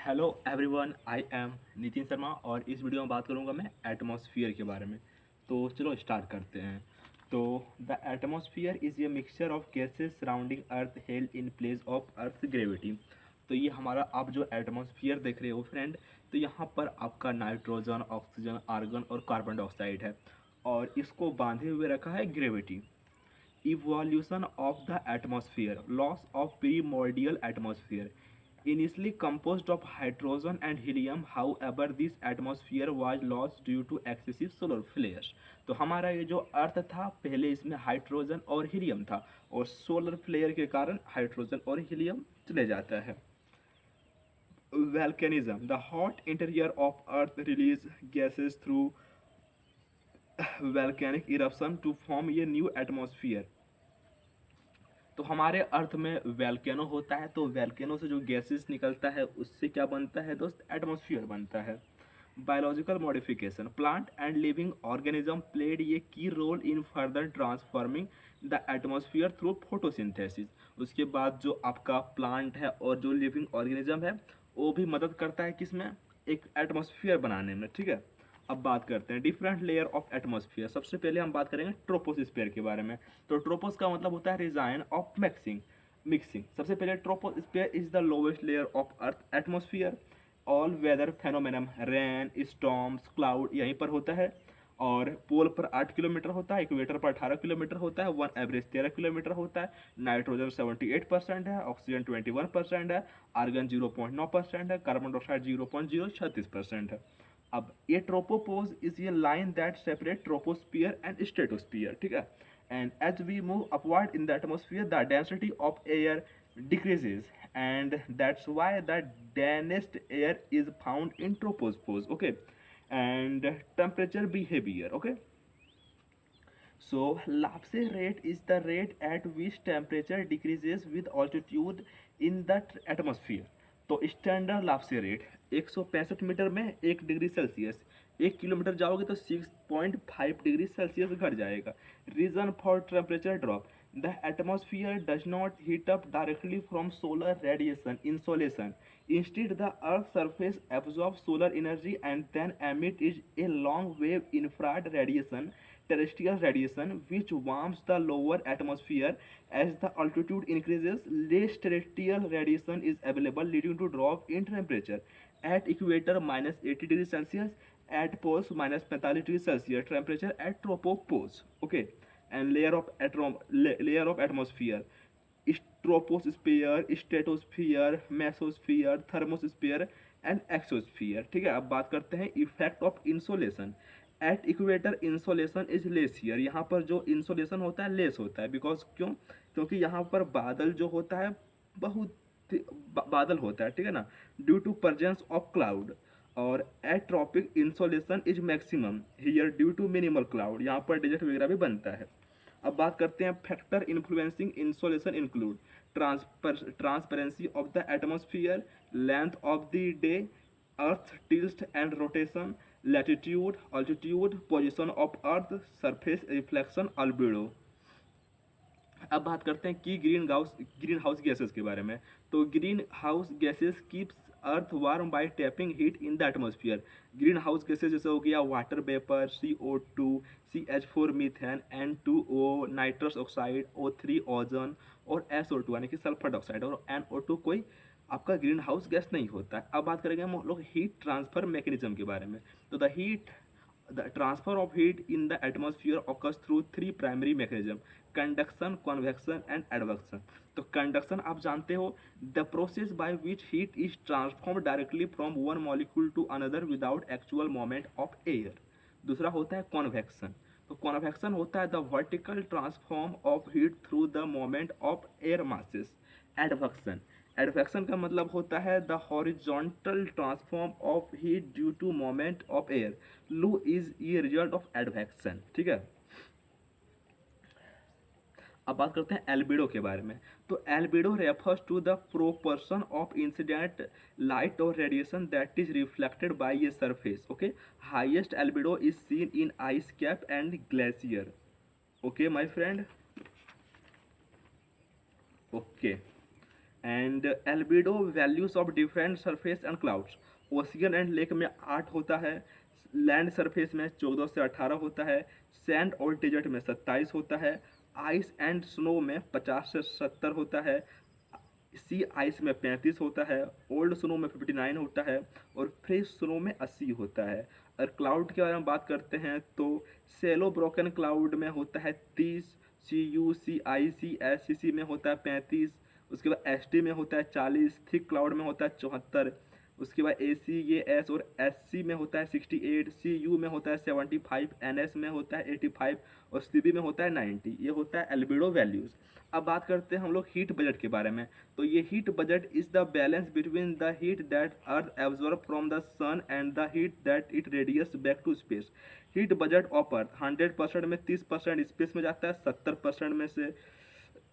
Hello everyone, I am Nitin Sharma और इस video में बात करूंगा मैं एटमॉस्फेयर के बारे में। तो चलो स्टार्ट करते हैं। तो the atmosphere is a mixture of gases surrounding earth held in place of earth gravity. तो ये हमारा आप जो एटमॉस्फेयर देख रहे हो फ्रेंड, तो यहाँ पर आपका नाइट्रोजन, ऑक्सीजन, आर्गन और कार्बन डाइऑक्साइड है और इसको बांधे हुए रखा है gravity. Evolution of the atmosphere. Loss of primordial atmosphere. Initially composed of hydrogen and helium, however, this atmosphere was lost due to excessive solar flares. तो हमारा ये जो अर्थ था पहले इसमें हाइड्रोजन और हीलियम था और सोलर फ्लेयर के कारण हाइड्रोजन और हीलियम चले जाता है। Volcanism. The hot interior of earth release gases through volcanic eruption to form a new atmosphere. तो हमारे अर्थ में वैल्केनो होता है, तो वैल्केनो से जो गैसेस निकलता है उससे क्या बनता है दोस्त? एटमॉस्फेयर बनता है। Biological modification. Plant and living organism played a key role in further transforming the atmosphere through photosynthesis. उसके बाद जो आपका प्लांट है और जो लिविंग ऑर्गेनिज्म है वो भी मदद करता है किसमें? एक एटमॉस्फेयर बनाने में, ठीक है। अब बात करते हैं डिफरेंट लेयर ऑफ एटमॉस्फेयर। सबसे पहले हम बात करेंगे ट्रोपोस्फेयर के बारे में। तो ट्रोपोस का मतलब होता है रीजाइन ऑफ मिक्सिंग। सबसे पहले troposphere is the lowest layer of earth atmosphere. All weather phenomenon, rain, storms, cloud यहीं पर होता है। और पोल पर 8 किलोमीटर होता है, इक्वेटर पर 18 किलोमीटर होता है, वन एवरेज 13 किलोमीटर होता है। नाइट्रोजन 78% है, ऑक्सीजन 21% है, आर्गन 0.9% है, कार्बन डाइऑक्साइड 0.036% है। अब ये tropopause is a line that separate troposphere and stratosphere, ठीक है। And as we move upward in the atmosphere the density of air decreases, and that's why the densest air is found in troposphere. Okay, and temperature behavior. Okay, so lapse rate is the rate at which temperature decreases with altitude in the atmosphere. तो standard लाप्से rate 165 metre में 1 degree Celsius, 1 kilometre जाओगे तो 6.5 degree Celsius घट जाएगा। Reason for temperature drop. The atmosphere does not heat up directly from solar radiation insolation. Instead, the Earth's surface absorbs solar energy and then emits a long wave infrared radiation, terrestrial radiation, which warms the lower atmosphere. As the altitude increases, less terrestrial radiation is available, leading to drop in temperature. At equator, minus 80 degrees Celsius. At poles, minus 45 degrees Celsius. Temperature at tropopause. Okay, and layer of atmosphere. Troposphere, stratosphere, mesosphere, thermosphere and exosphere, ठीक है। अब बात करते हैं effect of insolation. At equator insolation is less here. यहाँ पर जो insolation होता है लेस होता है, बिकॉज क्यों? क्योंकि यहाँ पर बादल जो होता है बहुत बादल होता है, ठीक है ना, due to presence of cloud. और at tropic insolation is maximum here due to minimal cloud. यहाँ पर डेजर्ट वगैरह भी बनता है। अब बात करते हैं factor influencing insolation include transparency of the atmosphere, length of the day, earth tilt and rotation, latitude, altitude, position of earth, surface reflection, albedo. अब बात करते हैं कि ग्रीन हाउस गैसेस के बारे में। तो green house gases keeps earth warm bye tapping heat in the atmosphere. Green house gases जैसे हो गया water vapour, CO2, CH4 methane, N2O nitrous oxide, O3 ozone और SO2 यानी कि सल्फर डाइऑक्साइड और NO2 कोई आपका ग्रीन हाउस गैस नहीं होता है। अब बात करेंगे हम लोग हीट ट्रांसफर मैकेनिज्म के बारे में। तो the transfer of heat in the atmosphere occurs through three primary mechanisms: conduction, convection and advection. तो conduction आप जानते हो, the process by which heat is transformed directly from one molecule to another without actual movement of air. दूसरा होता है convection. तो convection होता है the vertical transform of heat through the movement of air masses. Advection, advection का मतलब होता है the horizontal transform of heat due to moment of air. Loo is a result of advection, ठीक है। अब बात करते हैं एल्बिडो के बारे में। तो albedo refers to the proportion of incident light और radiation that is reflected by a surface. Okay, highest albedo is seen in ice cap and glacier. Okay my friend, okay. And albedo values of different surface and clouds, ocean and lake में 8 होता है, land surface में 14 से 18 होता है, sand और desert में 27 होता है, आइस एंड स्नो में 50 से 70 होता है, सी आइस में 35 होता है, ओल्ड स्नो में 59 होता है और फ्रेश स्नो में 80 होता है। और क्लाउड के बारे में बात करते हैं तो सेलो ब्रोकन क्लाउड में होता है 30, CUCICSCC में होता है 35, उसके बाद ST में होता है 40, थिक क्लाउड में होता है 74, उसके बाद ACAS और SC में होता है 68, CU में होता है 75, NS में होता है 85 और CB में होता है 90। ये होता है एल्बिडो वैल्यूज़। अब बात करते हैं हम लोग हीट बजट के बारे में। तो ये heat budget is the balance between the heat that earth absorb from the sun and the heat that it radius back to space. Heat budget of earth 100% में 30% स्पेस में जाता है, 70% में से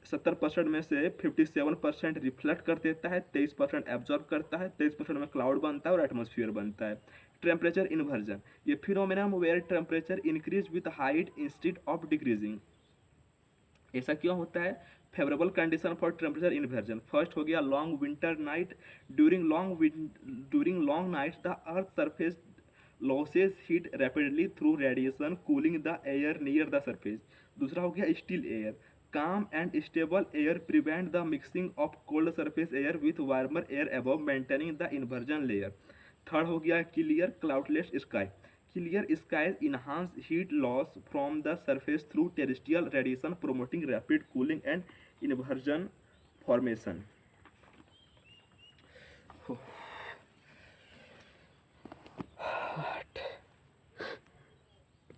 57% रिफ्लेक्ट कर देता है, 23% एब्जॉर्ब करता है, 23% में क्लाउड बनता है और एटमोसफियर बनता है। टेम्परेचर इन्वर्जन, ये phenomenon where temperature increase with height instead of decreasing. ऐसा क्यों होता है? Favourable condition for temperature inversion, first हो गया long winter night, during long night the earth surface losses heat rapidly through radiation cooling the air near the surface. दूसरा हो गया still air, calm and stable air prevent the mixing of cold surface air with warmer air above maintaining the inversion layer। Third हो गया clear cloudless sky, clear skies enhance heat loss from the surface through terrestrial radiation promoting rapid cooling and inversion formation।